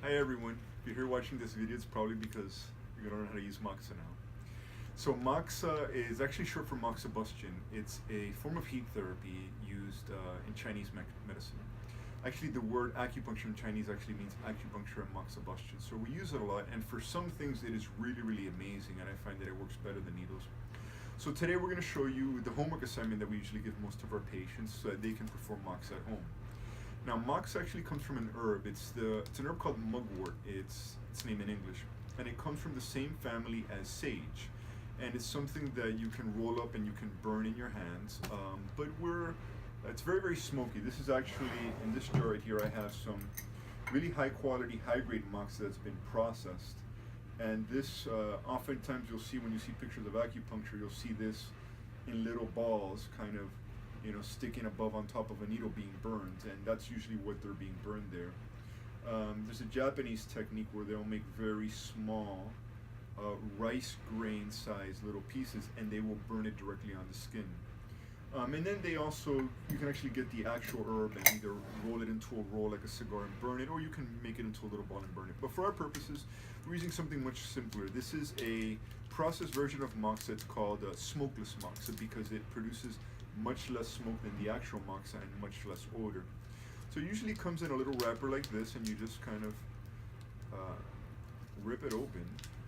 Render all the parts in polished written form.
Hi everyone. If you're here watching this video, it's probably because you're gonna learn how to use Moxa now. So Moxa is actually short for Moxabustion. It's a form of heat therapy used in Chinese medicine. Actually, the word acupuncture in Chinese actually means acupuncture and Moxabustion. So we use it a lot, and for some things it is really, really amazing, and I find that it works better than needles. So today we're going to show you the homework assignment that we usually give most of our patients so that they can perform Moxa at home. Now, Moxa actually comes from an herb. It's an herb called mugwort. It's name in English, and it comes from the same family as sage. And it's something that you can roll up and you can burn in your hands. But it's very, very smoky. This is actually, in this jar right here, I have some really high quality, high grade Moxa that's been processed. And this, oftentimes you'll see when you see pictures of acupuncture, you'll see this in little balls, kind of, sticking above on top of a needle being burned, and that's usually what they're being burned there. There's a Japanese technique where they'll make very small rice grain sized little pieces, and they will burn it directly on the skin. And then you can actually get the actual herb and either roll it into a roll like a cigar and burn it, or you can make it into a little ball and burn it. But for our purposes, we're using something much simpler. This is a processed version of Moxa. It's called Smokeless Moxa because it produces much less smoke than the actual Moxa and much less odor. So it usually comes in a little wrapper like this, and you just kind of rip it open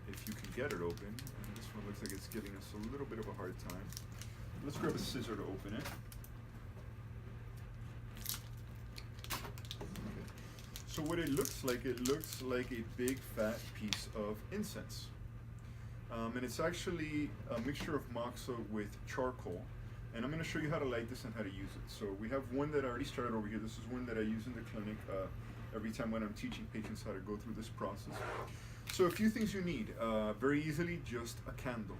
if you can get it open. And this one looks like it's giving us a little bit of a hard time. Let's grab a scissor to open it. Okay. So what it looks like a big fat piece of incense. And it's actually a mixture of Moxa with charcoal. And I'm going to show you how to light this and how to use it. So we have one that I already started over here. This is one that I use in the clinic every time when I'm teaching patients how to go through this process. So a few things you need. Very easily, just a candle.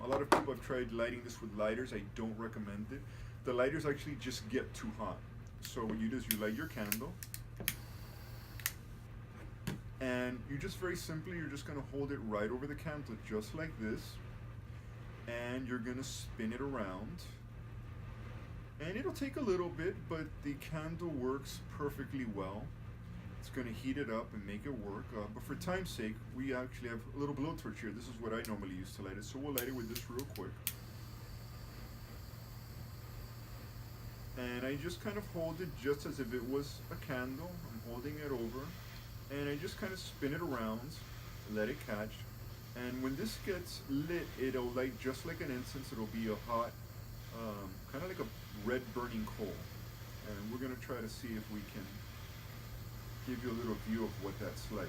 A lot of people have tried lighting this with lighters. I don't recommend it. The lighters actually just get too hot. So what you do is you light your candle, and you just very simply, you're just going to hold it right over the candle, just like this, and you're going to spin it around. And it'll take a little bit, but the candle works perfectly well. It's going to heat it up and make it work. But for time's sake, we actually have a little blowtorch here. This is what I normally use to light it. So we'll light it with this real quick. And I just kind of hold it just as if it was a candle. I'm holding it over. And I just kind of spin it around, let it catch. And when this gets lit, it'll light just like an incense. It'll be a hot, kind of like a red burning coal. And we're going to try to see if we can give you a little view of what that's like.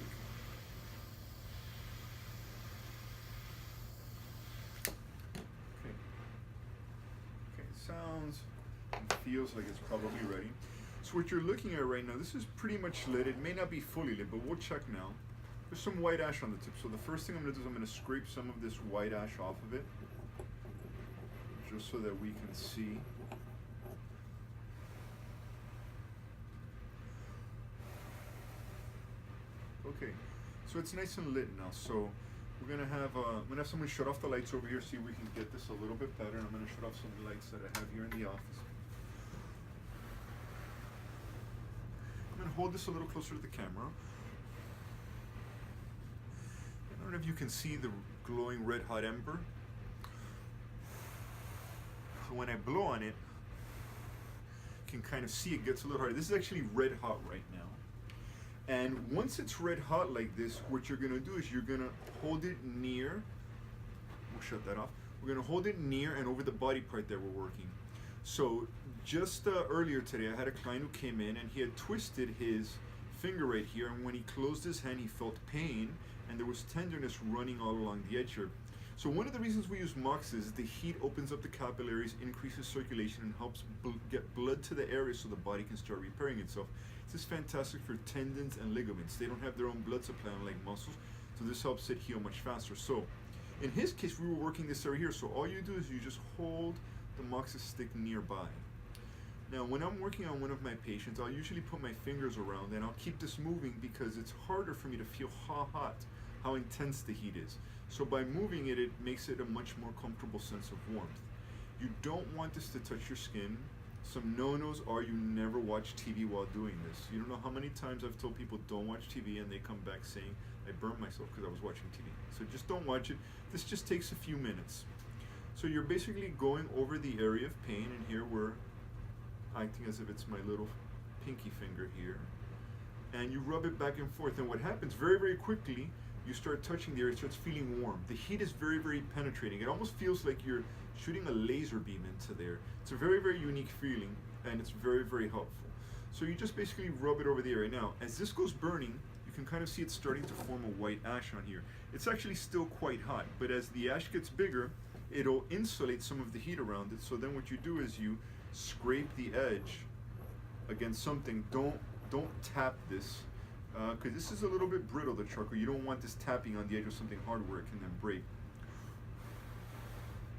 Okay, sounds and feels like it's probably ready. So what you're looking at right now, this is pretty much lit. It may not be fully lit, but we'll check now. There's some white ash on the tip. So the first thing I'm going to do is I'm going to scrape some of this white ash off of it, just so that we can see. Okay, so it's nice and lit now. So we're gonna have someone shut off the lights over here, see if we can get this a little bit better. And I'm gonna shut off some lights that I have here in the office. I'm gonna hold this a little closer to the camera. I don't know if you can see the glowing red hot ember. So when I blow on it, you can kind of see it gets a little harder. This is actually red hot right now. And once it's red hot like this, what you're going to do is you're going to hold it near, we'll shut that off, we're going to hold it near and over the body part that we're working. So just earlier today I had a client who came in and he had twisted his finger right here, and when he closed his hand he felt pain and there was tenderness running all along the edge here. So one of the reasons we use Moxa is the heat opens up the capillaries, increases circulation, and helps get blood to the area so the body can start repairing itself. This is fantastic for tendons and ligaments. They don't have their own blood supply unlike muscles, so this helps it heal much faster. So in his case, we were working this area here, so all you do is you just hold the Moxa stick nearby. Now when I'm working on one of my patients, I'll usually put my fingers around and I'll keep this moving because it's harder for me to feel how intense the heat is. So by moving it, it makes it a much more comfortable sense of warmth. You don't want this to touch your skin. Some no-nos are you never watch TV while doing this. You don't know how many times I've told people don't watch TV and they come back saying, I burned myself because I was watching TV. So just don't watch it. This just takes a few minutes. So you're basically going over the area of pain, and here we're acting as if it's my little pinky finger here. And you rub it back and forth, and what happens very, very quickly, you start touching the area, it starts feeling warm. The heat is very, very penetrating. It almost feels like you're shooting a laser beam into there. It's a very, very unique feeling, and it's very, very helpful. So you just basically rub it over the area. Now, as this goes burning, you can kind of see it starting to form a white ash on here. It's actually still quite hot, but as the ash gets bigger, it'll insulate some of the heat around it. So then what you do is you scrape the edge against something. Don't tap this, because this is a little bit brittle, the charcoal. You don't want this tapping on the edge of something hard where it can then break.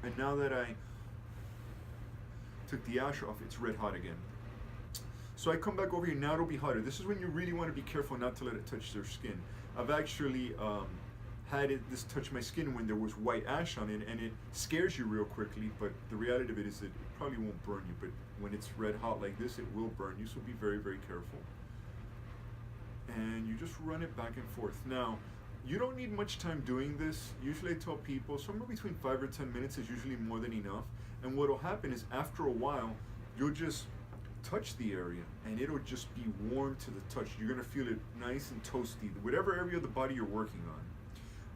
And now that I took the ash off, it's red hot again. So I come back over here, now it'll be hotter. This is when you really want to be careful not to let it touch their skin. I've actually had this touch my skin when there was white ash on it, and it scares you real quickly, but the reality of it is that it probably won't burn you, but when it's red hot like this, it will burn you, so be very, very careful. And you just run it back and forth. Now, you don't need much time doing this. Usually I tell people somewhere between 5 or 10 minutes is usually more than enough. And what'll happen is after a while, you'll just touch the area and it'll just be warm to the touch. You're gonna feel it nice and toasty, whatever area of the body you're working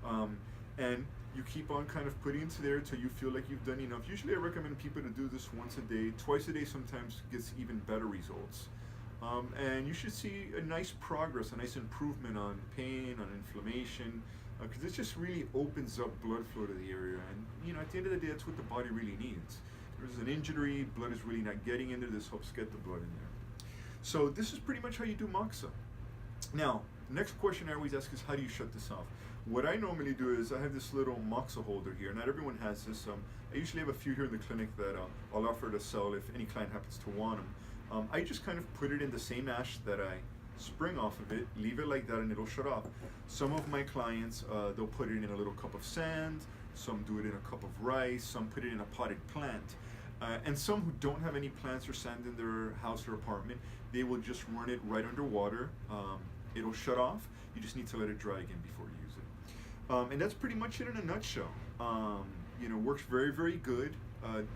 on. And you keep on kind of putting into there until you feel like you've done enough. Usually I recommend people to do this once a day. Twice a day sometimes gets even better results. And you should see a nice progress, a nice improvement on pain, on inflammation, because it just really opens up blood flow to the area. And you know, at the end of the day, that's what the body really needs. If there's an injury, blood is really not getting in there. This helps get the blood in there. So this is pretty much how you do Moxa. Now, next question I always ask is, how do you shut this off? What I normally do is I have this little Moxa holder here. Not everyone has this. I usually have a few here in the clinic that I'll offer to sell if any client happens to want them. I just kind of put it in the same ash that I spring off of it, leave it like that, and it'll shut off. Some of my clients, they'll put it in a little cup of sand, some do it in a cup of rice, some put it in a potted plant. And some who don't have any plants or sand in their house or apartment, they will just run it right under water. It'll shut off. You just need to let it dry again before you use it. And that's pretty much it in a nutshell. You know, works very, very good.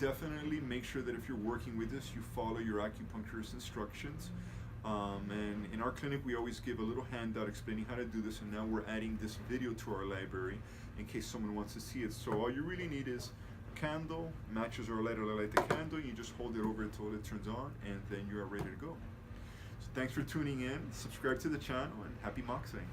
Definitely make sure that if you're working with this, you follow your acupuncturist instructions. And in our clinic, we always give a little handout explaining how to do this, and now we're adding this video to our library in case someone wants to see it. So all you really need is a candle, matches or a lighter to light the candle. You just hold it over until it turns on, and then you are ready to go. So thanks for tuning in. Subscribe to the channel, and happy moxing.